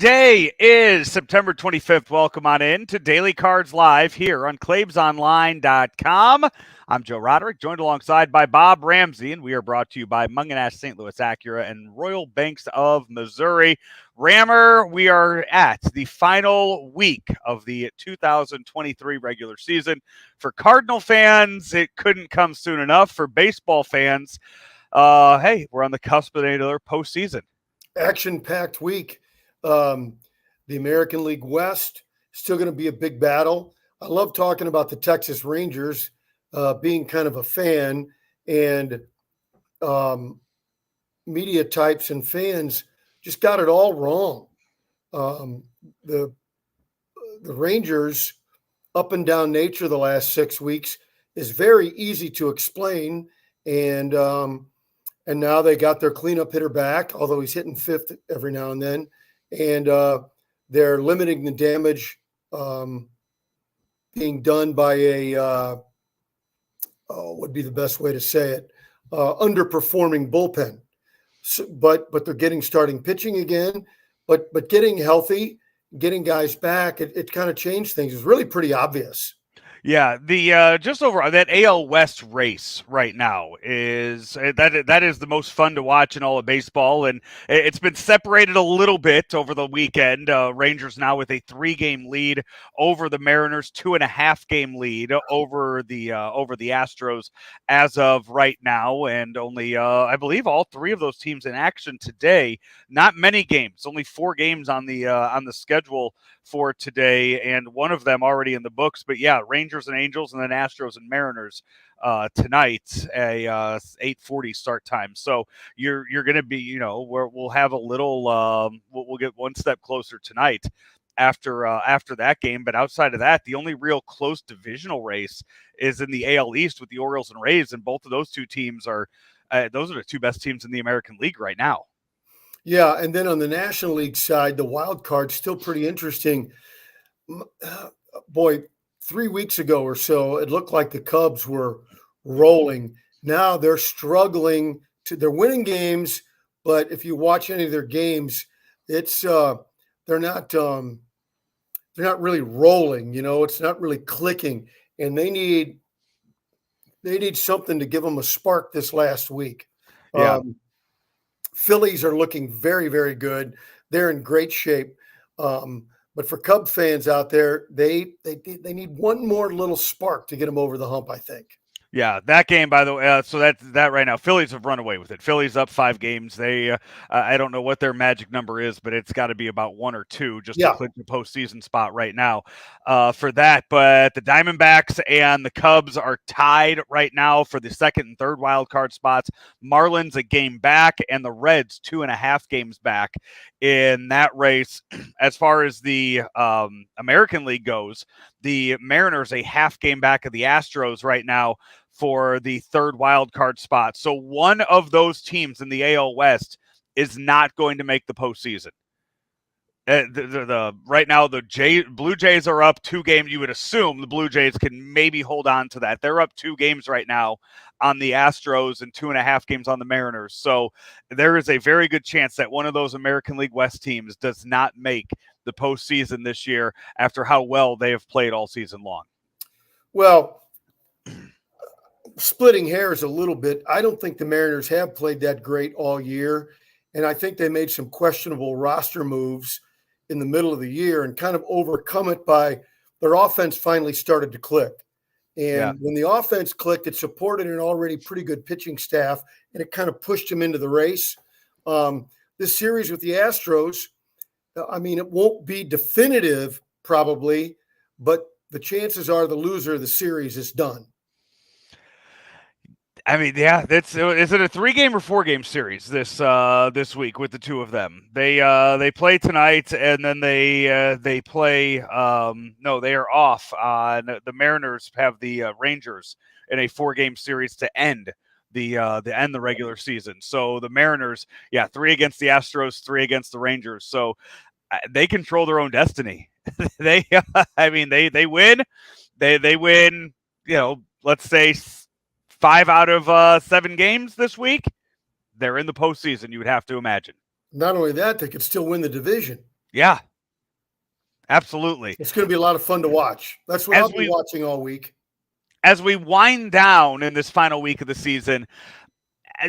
Today is September 25th. Welcome on in to Daily Cards Live here on ClaibsOnline.com. I'm Joe Roderick, joined alongside by Bob Ramsey, and we are brought to you by Munganast St. Louis Acura and Royal Banks of Missouri. Rammer, we are at the final week of the 2023 regular season. For Cardinal fans, it couldn't come soon enough. For baseball fans, hey, we're on the cusp of another postseason. Action-packed week. The American League West still going to be a big battle. I love talking about the Texas Rangers, being kind of a fan, and media types and fans just got it all wrong. The Rangers' up and down nature the last 6 weeks is very easy to explain, and now they got their cleanup hitter back, although he's hitting fifth every now and then. And they're limiting the damage being done by a, what would be the best way to say it, underperforming bullpen. So, but they're getting starting pitching again, but getting healthy, getting guys back, it kind of changed things. It's really pretty obvious. Yeah, the just over that AL West race right now is that is the most fun to watch in all of baseball, and it's been separated a little bit over the weekend. Rangers now with a 3-game lead over the Mariners, 2.5-game lead over the Astros as of right now, and only I believe all 3 of those teams in action today. Not many games, only 4 games on the schedule for today, and one of them already in the books. But yeah, Rangers and Angels, and then Astros and Mariners tonight, a 8:40 start time. So you're going to be, we'll have a little, we'll get one step closer tonight after that game. But outside of that, the only real close divisional race is in the AL East with the Orioles and Rays, and both of those two teams are those are the 2 best teams in the American League right now. Yeah, and then on the National League side, the wild card's still pretty interesting. Boy, 3 weeks ago or so, it looked like the Cubs were rolling. Now they're struggling they're winning games, but if you watch any of their games, it's they're not really rolling, it's not really clicking, and they need something to give them a spark this last week. Yeah. Phillies are looking very, very good. They're in great shape. But for Cub fans out there, they need one more little spark to get them over the hump, I think. Yeah, that game, by the way, so that right now, Phillies have run away with it. Phillies up 5 games. They, I don't know what their magic number is, but it's got to be about 1 or 2 just to clinch the postseason spot right now for that. But the Diamondbacks and the Cubs are tied right now for the 2nd and 3rd wild card spots. Marlins a game back, and the Reds 2.5 games back in that race. As far as the American League goes, the Mariners a half game back of the Astros right now for the 3rd wild card spot. So one of those teams in the AL West is not going to make the postseason. Right now, the Blue Jays are up 2 games. You would assume the Blue Jays can maybe hold on to that. They're up 2 games right now on the Astros and 2.5 games on the Mariners. So there is a very good chance that one of those American League West teams does not make the postseason this year after how well they have played all season long. Well, splitting hairs a little bit, I don't think the Mariners have played that great all year, and I think they made some questionable roster moves in the middle of the year and kind of overcome it by their offense finally started to click. And when the offense clicked, it supported an already pretty good pitching staff, and it kind of pushed them into the race. This series with the Astros, I mean, it won't be definitive probably, but the chances are the loser of the series is done. I mean, yeah, is it a 3-game or 4-game series this week with the 2 of them? They play tonight, and then they play. No, they are off. The Mariners have the Rangers in a 4-game series to end the regular season. So the Mariners, 3 against the Astros, 3 against the Rangers. So they control their own destiny. They win. They win. Let's say 5 out of 7 games this week, they're in the postseason, you would have to imagine. Not only that, they could still win the division. Yeah, absolutely. It's going to be a lot of fun to watch. That's what I'll As be we watching all week. as we wind down in this final week of the season, uh,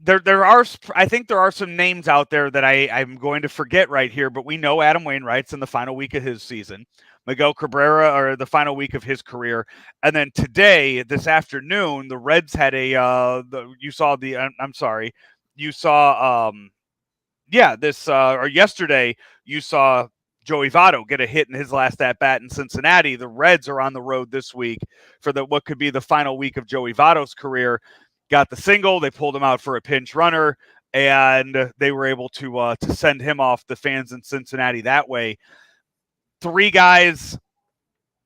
there are, I think there are some names out there that I'm going to forget right here, but we know Adam Wainwright's in the final week of his season. Miguel Cabrera or the final week of his career, and then today, this afternoon, the Reds had you saw I'm sorry, you saw this or yesterday you saw Joey Votto get a hit in his last at bat in Cincinnati. The Reds are on the road this week for what could be the final week of Joey Votto's career. Got the single, they pulled him out for a pinch runner, and they were able to send him off. The fans in Cincinnati that way. Three guys.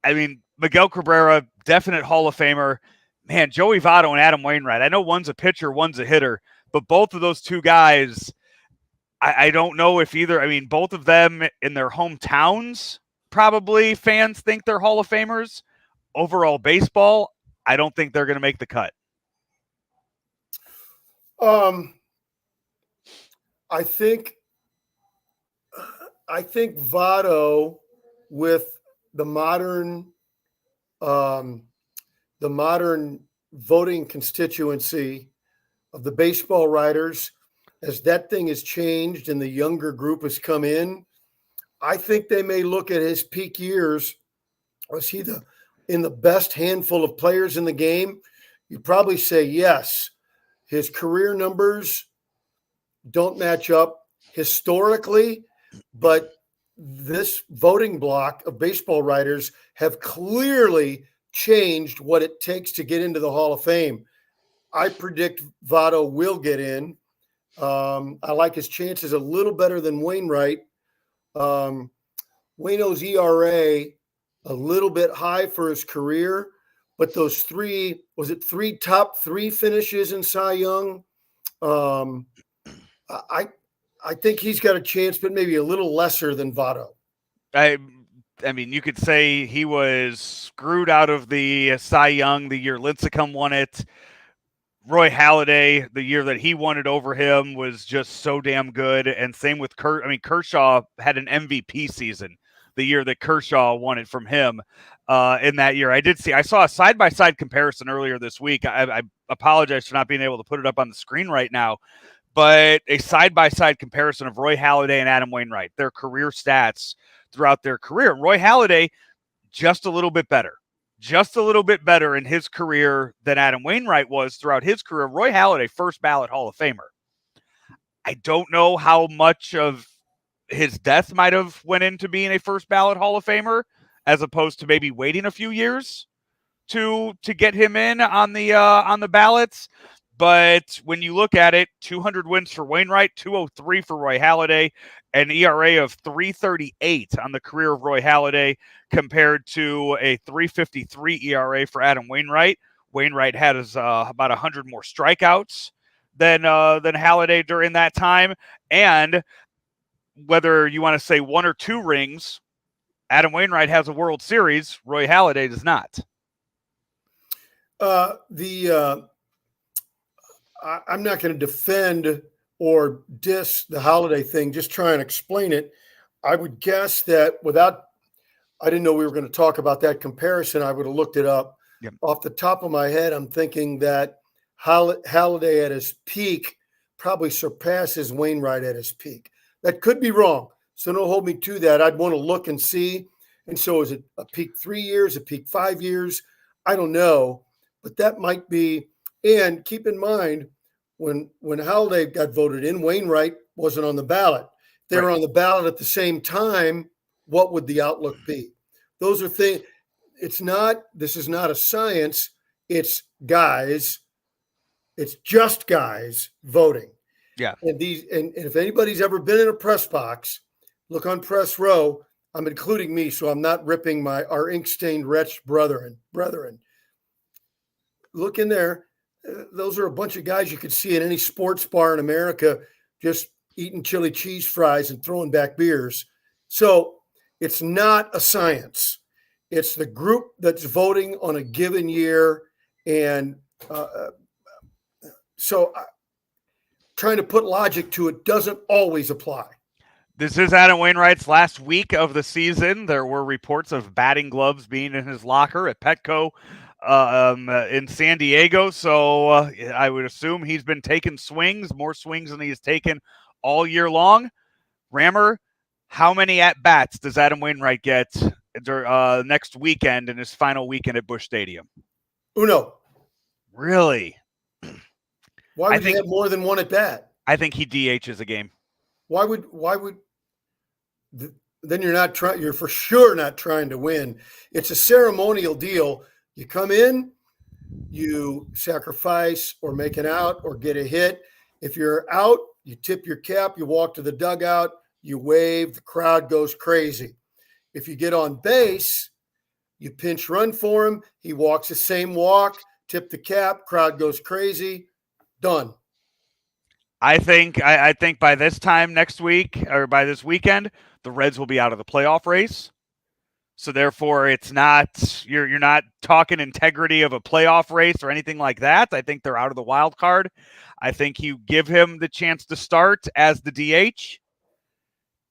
I mean, Miguel Cabrera, definite Hall of Famer. Man, Joey Votto and Adam Wainwright. I know one's a pitcher, one's a hitter, but both of those two guys, I don't know if either. I mean, both of them in their hometowns, probably fans think they're Hall of Famers. Overall baseball, I don't think they're going to make the cut. I think Votto with the modern voting constituency of the baseball writers, as that thing has changed and the younger group has come in, I think they may look at his peak years. Was he in the best handful of players in the game? You probably say yes. His career numbers don't match up historically, but this voting block of baseball writers have clearly changed what it takes to get into the Hall of Fame. I predict Votto will get in. I like his chances a little better than Wainwright. Waino's ERA a little bit high for his career, but those three top three finishes in Cy Young? I think he's got a chance, but maybe a little lesser than Votto. I mean, you could say he was screwed out of the Cy Young the year Lincecum won it. Roy Halladay, the year that he won it over him, was just so damn good. And same with Kershaw had an MVP season the year that Kershaw won it from him in that year. I saw a side-by-side comparison earlier this week. I apologize for not being able to put it up on the screen right now, but a side-by-side comparison of Roy Halladay and Adam Wainwright, their career stats throughout their career. Roy Halladay, just a little bit better in his career than Adam Wainwright was throughout his career. Roy Halladay, first ballot Hall of Famer. I don't know how much of his death might have went into being a first ballot Hall of Famer, as opposed to maybe waiting a few years to get him in on the ballots. But when you look at it, 200 wins for Wainwright, 203 for Roy Halladay, an ERA of 3.38 on the career of Roy Halladay compared to a 3.53 ERA for Adam Wainwright. Wainwright had about 100 more strikeouts than Halladay during that time. And whether you want to say one or two rings, Adam Wainwright has a World Series. Roy Halladay does not. I'm not going to defend or diss the Halladay thing, just try and explain it. I would guess that I didn't know we were going to talk about that comparison. I would have looked it up. Yep. Off the top of my head, I'm thinking that Halladay at his peak probably surpasses Wainwright at his peak. That could be wrong, so don't hold me to that. I'd want to look and see. And so is it a peak 3 years, a peak 5 years? I don't know, but that might be. And keep in mind, when Halladay got voted in, Wainwright wasn't on the ballot. They were on the ballot at the same time. What would the outlook be? Those are things. This is not a science. It's guys. It's just guys voting. Yeah. And if anybody's ever been in a press box, look on press row. I'm including me, so I'm not ripping our ink-stained wretched brethren. Look in there. Those are a bunch of guys you could see in any sports bar in America just eating chili cheese fries and throwing back beers. So it's not a science. It's the group that's voting on a given year. And trying to put logic to it doesn't always apply. This is Adam Wainwright's last week of the season. There were reports of batting gloves being in his locker at Petco in San Diego. So I would assume he's been taking swings, more swings than he's taken all year long. Rammer, how many at-bats does Adam Wainwright get next weekend in his final weekend at Busch Stadium? Uno. Really? Why would you have more than one at-bat? I think he DHs a game. Why would then you're for sure not trying to win. It's a ceremonial deal. You come in, you sacrifice or make an out or get a hit. If you're out, you tip your cap, you walk to the dugout, you wave, the crowd goes crazy. If you get on base, you pinch run for him, he walks the same walk, tip the cap, crowd goes crazy, done. I think by this time next week or by this weekend, the Reds will be out of the playoff race. So therefore, it's not you're not talking integrity of a playoff race or anything like that. I think they're out of the wild card. I think you give him the chance to start as the DH,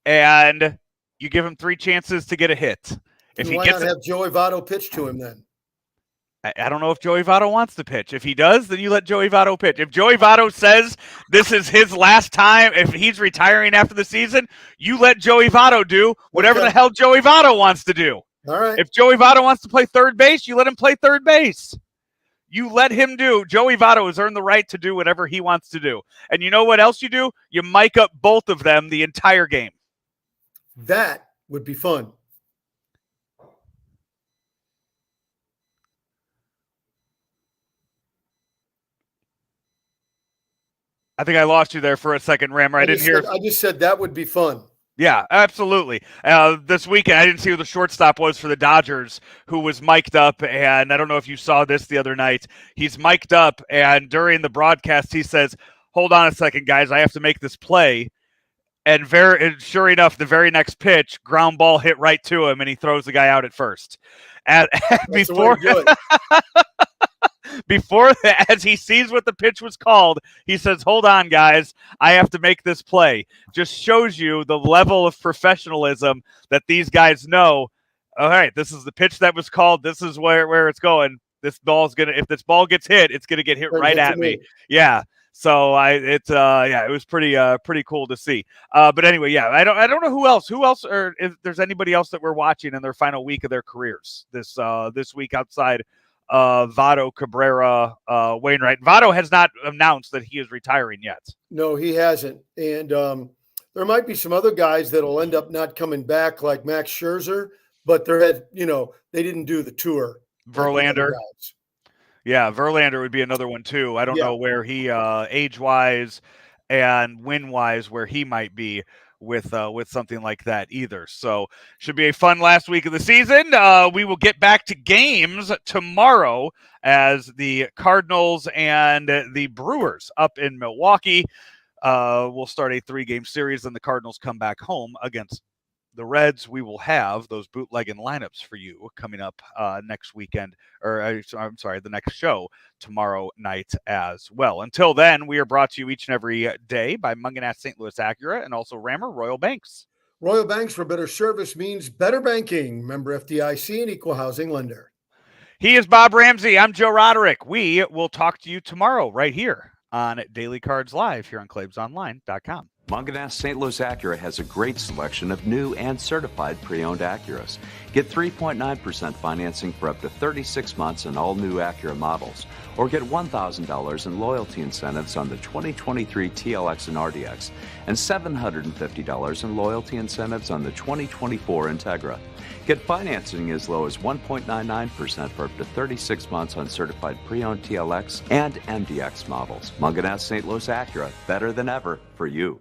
and you give him 3 chances to get a hit. If why not have Joey Votto pitch to him then? I don't know if Joey Votto wants to pitch. If he does, then you let Joey Votto pitch. If Joey Votto says this is his last time, if he's retiring after the season, you let Joey Votto do whatever the hell Joey Votto wants to do. All right. If Joey Votto wants to play third base, you let him play third base. You let him do. Joey Votto has earned the right to do whatever he wants to do. And you know what else you do? You mic up both of them the entire game. That would be fun. I think I lost you there for a second, Rammer. I just said that would be fun. Yeah, absolutely. This weekend, I didn't see who the shortstop was for the Dodgers, who was mic'd up, and I don't know if you saw this the other night. He's mic'd up, and during the broadcast, he says, "Hold on a second, guys. I have to make this play." And sure enough, the very next pitch, ground ball hit right to him, and he throws the guy out at first. Before that, as he sees what the pitch was called, he says, "Hold on, guys. I have to make this play." Just shows you the level of professionalism that these guys know. All right, this is the pitch that was called. This is where it's going. If this ball gets hit, it's gonna get hit right at me. Yeah. So it was pretty cool to see. But anyway, yeah, I don't know who else, or if there's anybody else that we're watching in their final week of their careers this week outside Votto, Cabrera, Wainwright. Votto has not announced that he is retiring yet. No, he hasn't. And there might be some other guys that'll end up not coming back, like Max Scherzer, but they didn't do the tour. Verlander. Yeah, Verlander would be another one too. I don't know where he age-wise and win-wise where he might be with something like that either. So should be a fun last week of the season. We will get back to games tomorrow as the Cardinals and the Brewers up in Milwaukee. We'll start a 3-game series, and the Cardinals come back home against the Reds. We will have those bootlegging lineups for you coming up next weekend, the next show tomorrow night as well. Until then, we are brought to you each and every day by Munganast St. Louis Acura and also Rammer Royal Banks. Royal Banks, for better service means better banking. Member FDIC and equal housing lender. He is Bob Ramsey. I'm Joe Roderick. We will talk to you tomorrow right here on Daily Cards Live here on ClaibsOnline.com. Munganast St. Louis Acura has a great selection of new and certified pre-owned Acuras. Get 3.9% financing for up to 36 months on all new Acura models, or get $1,000 in loyalty incentives on the 2023 TLX and RDX, and $750 in loyalty incentives on the 2024 Integra. Get financing as low as 1.99% for up to 36 months on certified pre-owned TLX and MDX models. Munganast St. Louis Acura, better than ever for you.